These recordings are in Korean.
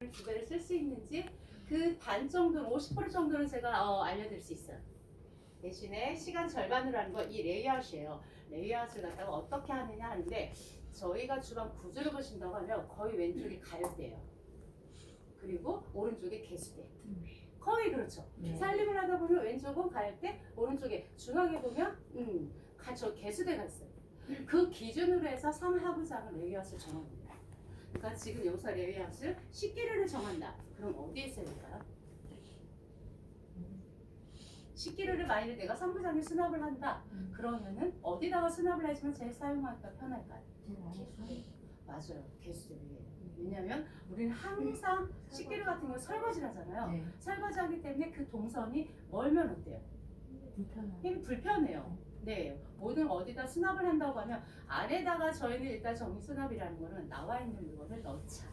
두 배를 쓸 수 있는지 그 반 정도는 50% 정도는 제가 알려드릴 수 있어요. 대신에 시간 절반으로 하는 거 이 레이아웃이에요. 레이아웃을 갖다가 어떻게 하느냐 하는데 저희가 주방 구조를 보신다고 하면 거의 왼쪽이 가열대예요. 그리고 오른쪽이 개수대. 거의 그렇죠. 네. 살림을 하다 보면 왼쪽은 가열대, 오른쪽에 중앙에 보면 저 개수대가 있어요. 그 기준으로 해서 3하부장을 레이아웃을 정합니다. 그러니까 지금 여기서 레이아웃을 식기류를 정한다. 그럼 어디에 써야 될까요? 식기류를 만약에 내가 3부장에 수납을 한다. 그러면은 어디다가 수납을 해주면 제일 사용하기가 편할까요? 맞아요. 개수대 위에. 왜냐하면 우리는 항상 식기류 같은 경우 설거지를 하잖아요. 네. 설거지하기 때문에 그 동선이 멀면 어때요? 불편해요. 네, 뭐든 어디다 수납을 한다고 하면 안에다가 저희는 일단 정리 수납이라는 거는 나와 있는 물건을 넣자.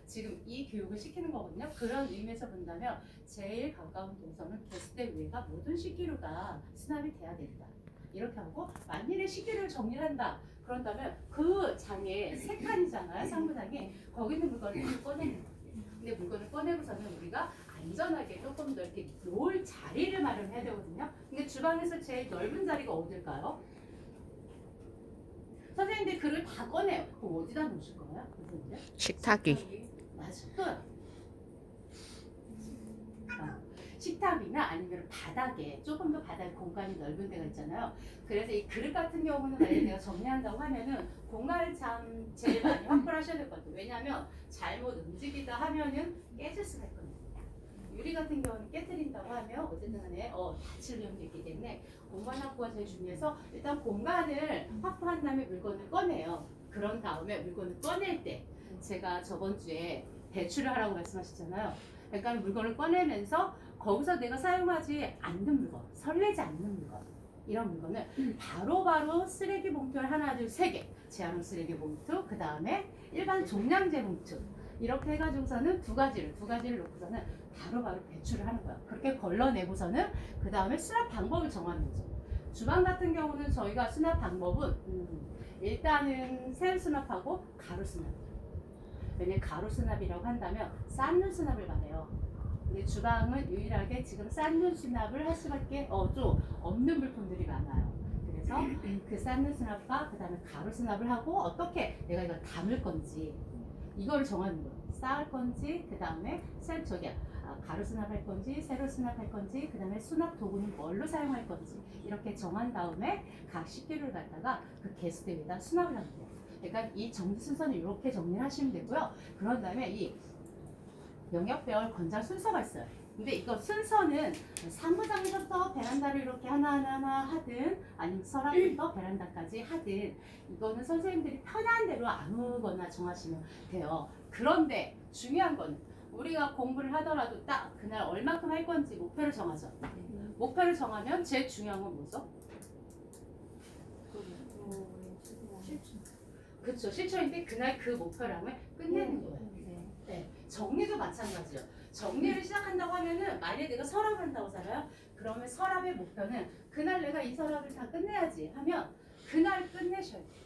지금 이 교육을 시키는 거거든요. 그런 의미에서 본다면 제일 가까운 동선은 개수대 위에가 모든 식기류가 수납이 돼야 된다. 이렇게 하고 만일에 식기류를 정리를 한다. 그런다면 그 장에 세 칸이잖아요. 상부장에 거기 있는 물건을 다 꺼내는 거예요. 근데 물건을 꺼내고서는 우리가 안전하게 조금 더 이렇게 놓을 자리를 마련해야 되거든요. 근데 주방에서 제일 넓은 자리가 어딜까요? 선생님들 그걸 다 꺼내요. 그럼 어디다 놓으실 거예요? 선생님들? 식탁이. 맞아. 끝. 식탁이나 아니면 바닥에 조금 더 바닥 공간이 넓은 데가 있잖아요. 그래서 이 그릇 같은 경우는 만약에 내가 정리한다고 하면은 공간을 참 제일 많이 확보를 하셔야 될 것 같아요. 왜냐하면 잘못 움직이다 하면은 깨질 수가 있거든요. 유리 같은 경우는 깨뜨린다고 하면 어쨌든 간에 다칠 위험이 있기 때문에 공간 확보가 제일 중요해서 일단 공간을 확보한 다음에 물건을 꺼내요. 그런 다음에 물건을 꺼낼 때 제가 저번 주에 배출을 하라고 말씀하셨잖아요. 그러니까 물건을 꺼내면서 거기서 내가 사용하지 않는 물건, 설레지 않는 물건 이런 물건을 바로바로 쓰레기 봉투를 하나, 둘, 세 개 재활용 쓰레기 봉투, 그 다음에 일반 종량제 봉투 이렇게 해가지고서는 두 가지를 놓고서는 바로바로 배출을 하는 거예요. 그렇게 걸러내고서는 그 다음에 수납 방법을 정하는 거죠. 주방 같은 경우는 저희가 수납 방법은 일단은 세로 수납하고 가로 수납. 왜냐면 가로 수납이라고 한다면 싼눈 수납을 말해요. 근데 주방은 유일하게 지금 싼눈 수납을 할 수밖에 좀 없는 물품들이 많아요. 그래서 그 싼눈 수납과 그 다음에 가로 수납을 하고 어떻게 내가 이걸 담을 건지 이거를 정하는 거예요. 쌓을 건지 그 다음에 가로 수납할 건지 세로 수납할 건지 그 다음에 수납 도구는 뭘로 사용할 건지 이렇게 정한 다음에 각 식기류를 갖다가 그 개수대 위에다 수납을 하는 거예요. 그러니까 이 정리 순서는 이렇게 정리를 하시면 되고요. 그런 다음에 이 영역별 권장 순서가 있어요. 근데 이거 순서는 상부장부터 베란다를 이렇게 하나하나 하든 아니면 서랍부터 베란다까지 하든 이거는 선생님들이 편한 대로 아무거나 정하시면 돼요. 그런데 중요한 건 우리가 공부를 하더라도 딱 그날 얼마큼 할 건지 목표를 정하죠. 목표를 정하면 제일 중요한 건 뭐죠? 그렇죠. 실천인데 그날 그 목표량을 끝내는 거예요. 네. 정리도 마찬가지요. 정리를 시작한다고 하면은 만약에 내가 서랍을 한다고 하잖아요. 그러면 서랍의 목표는 그날 내가 이 서랍을 다 끝내야지 하면 그날 끝내셔야 돼요.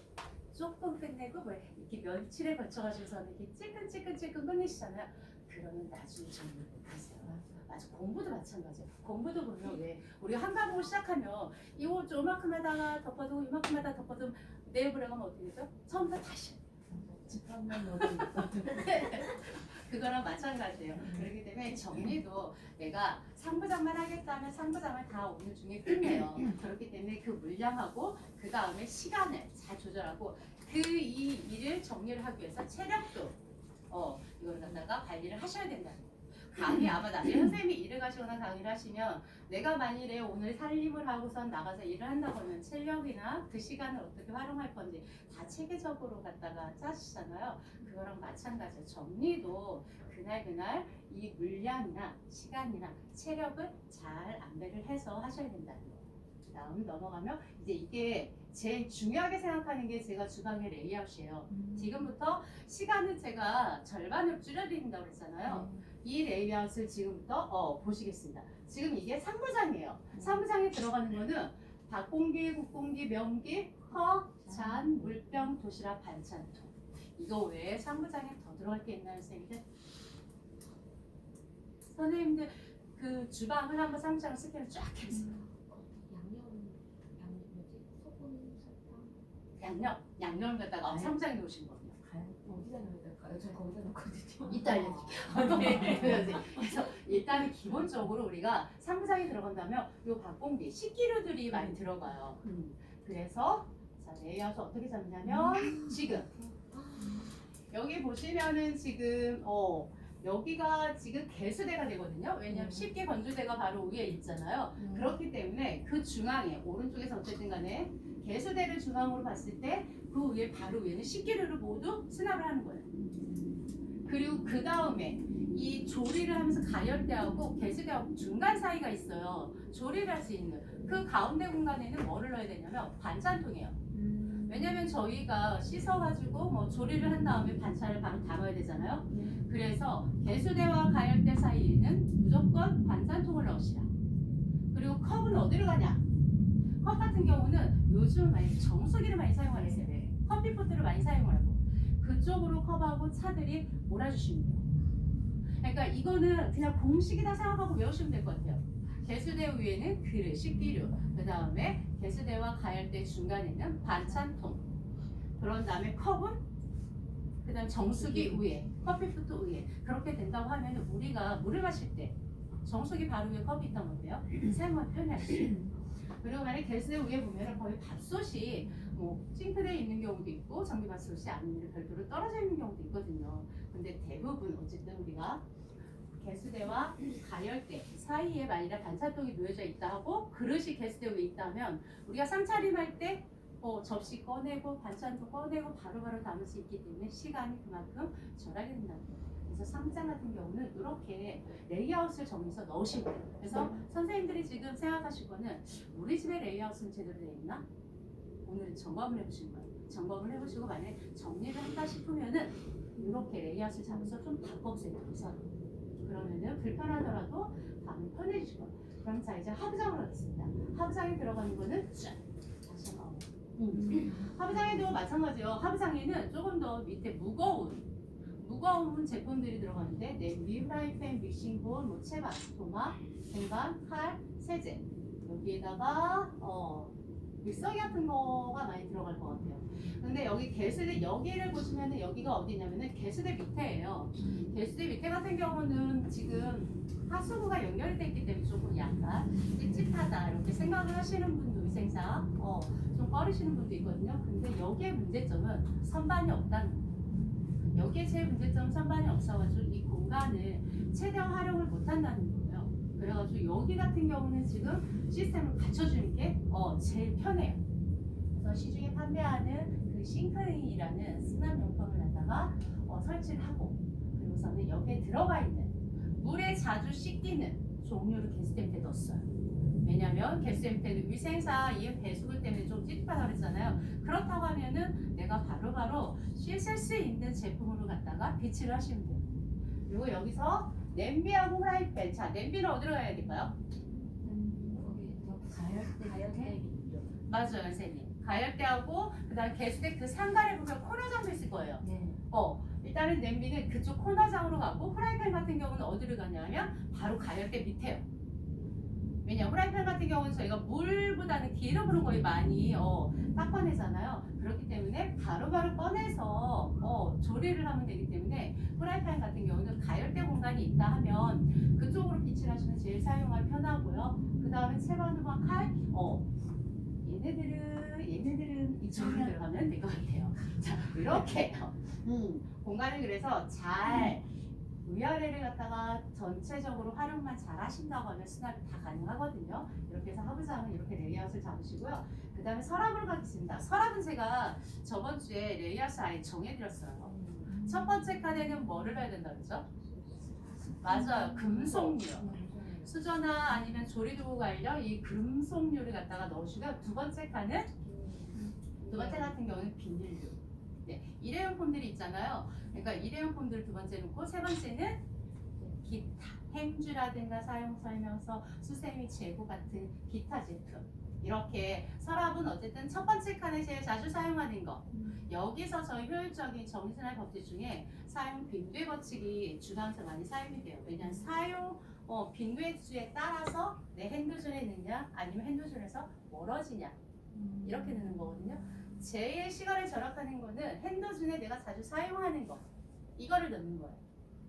조금 끝내고 왜 이렇게 며칠에 걸쳐가지고서 이렇게 찔끔찔끔 끝내시잖아요. 그러면 나중에 정리 못하세요. 맞아. 공부도 마찬가지예요. 공부도 보면 왜 우리가 한 과목을 시작하면 이거 요만큼 하다가 덮어두고 이만큼 하다가 덮어두면 내일 보려면 어떻게 되죠? 처음부터 다시 그거랑 마찬가지예요. 그렇기 때문에 정리도 내가 상부장만 하겠다면 상부장을 다 오늘 중에 끝내요. 그렇기 때문에 그 물량하고 그 다음에 시간을 잘 조절하고 이 일을 정리를 하기 위해서 체력도 이걸 갖다가 관리를 하셔야 된다는 거예요. 강의 아마 나중에 선생님이 일을 가시거나 강의를 하시면 내가 만일에 오늘 살림을 하고선 나가서 일을 한다고 하면 체력이나 그 시간을 어떻게 활용할 건지 다 체계적으로 갖다가 짜시잖아요. 그거랑 마찬가지예요. 정리도 그날 이 물량이나 시간이나 체력을 잘 안배를 해서 하셔야 된다는 거예요. 다음 넘어가면 이제 이게 제일 중요하게 생각하는 게 제가 주방의 레이아웃이에요. 지금부터 시간은 제가 절반으로 줄여드린다고 그랬잖아요. 이 레이아웃을 지금부터 보시겠습니다. 지금 이게 3부장이에요. 3부장에 들어가는 거는 밥공기, 국공기, 명기, 컵, 잔, 물병, 도시락, 반찬통. 이거 외에 3부장에 더 들어갈 게 있나요, 선생님들? 선생님들 그 주방을 한번 상상을 스캔을 쫙 해주세요. 양념을 갖다가 상상해 놓으신 거예요. 어디다 넣어야 될까요? 전 거기다 넣거든요. 이따 알려드릴게요. 네, 그래서 일단은 기본적으로 우리가 상상이 들어간다면 요 밥공기, 식기류들이 많이 들어가요. 그래서 자 레이아웃 어떻게 잡냐면 지금 여기 보시면은 지금 여기가 지금 개수대가 되거든요. 왜냐면 쉽게 건조대가 바로 위에 있잖아요. 그렇기 때문에 그 중앙에 오른쪽에서 어쨌든 간에 개수대를 중앙으로 봤을 때 그 위에 바로 위에는 식기류를 모두 수납을 하는 거예요. 그리고 그 다음에 이 조리를 하면서 가열대하고 개수대하고 중간 사이가 있어요. 조리를 할 수 있는 그 가운데 공간에는 뭐를 넣어야 되냐면 반찬통이에요. 왜냐면 저희가 씻어가지고 뭐 조리를 한 다음에 반찬을 바로 담아야 되잖아요. 그래서 개수대와 가열대 사이에는 무조건 반찬통을 넣으시라. 그리고 컵은 어디로 가냐? 컵 같은 경우는 요즘 많이 정수기를 많이 사용하세요. 커피포트를 많이 사용하고 그쪽으로 컵하고 차들이 몰아주시면 돼요. 그러니까 이거는 그냥 공식이다 생각하고 외우시면 될 것 같아요. 개수대 위에는 그릇, 식기류, 그 다음에 개수대와 가열대 중간에는 반찬통, 그런 다음에 컵은 그 다음 정수기 위에, 커피포트 위에. 그렇게 된다고 하면 우리가 물을 마실 때 정수기 바로 위에 컵이 있다면 어때요? 사용하기 편하지. 그리고 만약에 개수대 위에 보면 거의 밥솥이 뭐 싱크대에 있는 경우도 있고 전기밥솥이 아니면 별도로 떨어져 있는 경우도 있거든요. 근데 대부분 어쨌든 우리가 개수대와 가열대 사이에 만일에 반찬통이 놓여져 있다 하고 그릇이 개수대 위에 있다면 우리가 상차림할 때 접시 꺼내고 반찬도 꺼내고 바로바로 담을 수 있기 때문에 시간이 그만큼 절약이 된다는 거예요. 그래서 상장 같은 경우는 이렇게 레이아웃을 정해서 넣으시면 돼요. 그래서 선생님들이 지금 생각하실 거는 우리 집의 레이아웃은 제대로 되어 있나? 오늘은 점검을 해보실 거예요. 점검을 해보시고 만약에 정리를 한다 싶으면은 이렇게 레이아웃을 잡아서 좀 바꿔보세요. 우선 그러면은 불편하더라도 다음에 편해지실 거예요. 그럼 자 이제 하부장으로 가겠습니다. 하부장에 들어가는 거는 짠! 다시 한번. 하부장에도 마찬가지예요. 하부장에는 조금 더 밑에 무거운 제품들이 들어가는데 냄비, 프라이팬, 믹싱볼, 뭐 채반, 도마, 쟁반, 칼, 세제 여기에다가 믹서기 같은 거가 많이 들어갈 것 같아요. 근데 여기 개수대 여기를 보시면은 여기가 어디냐면은 개수대 밑에예요. 개수대 밑에 같은 경우는 지금 하수구가 연결이 돼 있기 때문에 조금 약간 찝찝하다 이렇게 생각을 하시는 분도 위생사 좀 꺼리시는 분도 있거든요. 근데 여기에 문제점은 선반이 없다는 거예요. 여기에 제일 문제점은 선반이 없어가지고 이 공간을 최대한 활용을 못한다는 거예요. 그래가지고 여기 같은 경우는 지금 시스템을 갖춰주는 게 제일 편해요. 그래서 시중에 판매하는 그 싱크이라는 수납용품을 갖다가 설치를 하고 그리고서는 여기에 들어가 있는 물에 자주 씻기는 종류를 개수대 밑에 넣었어요. 왜냐면 개수대 밑에는 위생사 이 배수구 때문에 좀 찝찝하다고 그랬잖아요. 그렇다고 하면은 내가 바로바로 씻을 수 있는 제품으로 갖다가 비치를 하시면 돼요. 그리고 여기서 냄비하고 프라이팬. 자, 냄비는 어디로 가야 될까요? 가열대 맞아요, 선생님. 가열대하고 그다음 개수대 그 상단에 보면 코너장도 있을 거예요. 네. 일단은 냄비는 그쪽 코너장으로 가고 프라이팬 같은 경우는 어디로 가냐면 바로 가열대 밑에요. 왜냐면 프라이팬 같은 경우는 저희가 물보다는 기름으로 거의 많이 닦아내잖아요. 그렇기 때문에 바로바로 꺼내서 조리를 하면 되기 때문에 프라이팬 같은 경우는 가열대 공간이 있다 하면 그쪽으로 비치를 하시면 제일 사용하기 편하고요. 그 다음에 채반도마 칼, 얘네들은 이쪽으로 들어가면 될 것 같아요. 자, 이렇게 공간을 그래서 잘 위아래를 갖다가 전체적으로 활용만 잘 하신다고 하면 수납이 다 가능하거든요. 이렇게 해서 하부장은 이렇게 레이아웃을 잡으시고요. 그 다음에 서랍으로 가겠습니다. 서랍은 제가 저번 주에 레이아웃을 아예 정해드렸어요. 첫 번째 칸에는 뭐를 해야 된다 그랬죠? 맞아요. 금속류. 수저나 아니면 조리도구 관련 이 금속류를 갖다가 넣으시고요. 두 번째 칸은 두 번째 같은 경우는 비닐류. 네, 일회용품들이 있잖아요. 그러니까 일회용품들 두 번째 놓고 세 번째는 기타, 행주라든가 사용 설명서, 수세미 재고 같은 기타 제품. 이렇게 서랍은 어쨌든 첫 번째 칸에 제일 자주 사용하는 거. 여기서 저희 효율적인 정신할 법칙 중에 사용 빈도의 법칙이 주관서 많이 사용이 돼요. 왜냐하면 사용 빈도의 수에 따라서 내 핸드존에 넣냐 아니면 핸드존에서 멀어지냐 이렇게 되는 거거든요. 제일 시간을 절약하는 거는 핸드존에 내가 자주 사용하는 거 이거를 넣는 거예요.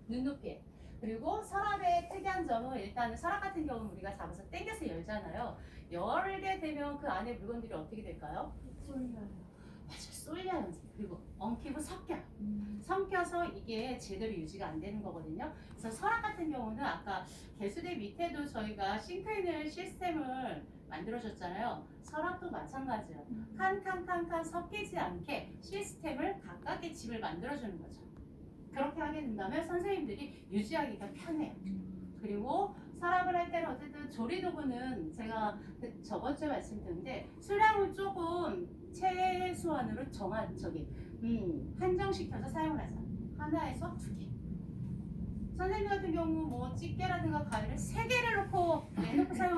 눈높이에. 그리고 서랍의 특이한 점은 일단은 서랍 같은 경우는 우리가 잡아서 당겨서 열잖아요. 열게 되면 그 안에 물건들이 어떻게 될까요? 쏠려요. 맞아요. 쏠려요. 그리고 엉키고 섞여요. 섞여서 이게 제대로 유지가 안 되는 거거든요. 그래서 서랍 같은 경우는 아까 개수대 밑에도 저희가 싱크인을 시스템을 만들어줬잖아요. 서랍도 마찬가지예요. 칸칸칸칸 섞이지 않게 시스템을 가깝게 집을 만들어주는 거죠. 그렇게 하게 된다면 선생님들이 유지하기가 편해요. 그리고 서랍을 할 때는 어쨌든 조리도구는 제가 저번 주에 말씀드렸는데 수량을 조금 최소한으로 한정시켜서 사용을 하자. 하나에서 2개. 선생님 같은 경우 뭐 집게라든가 가위를 3개를 놓고 내놓고 사용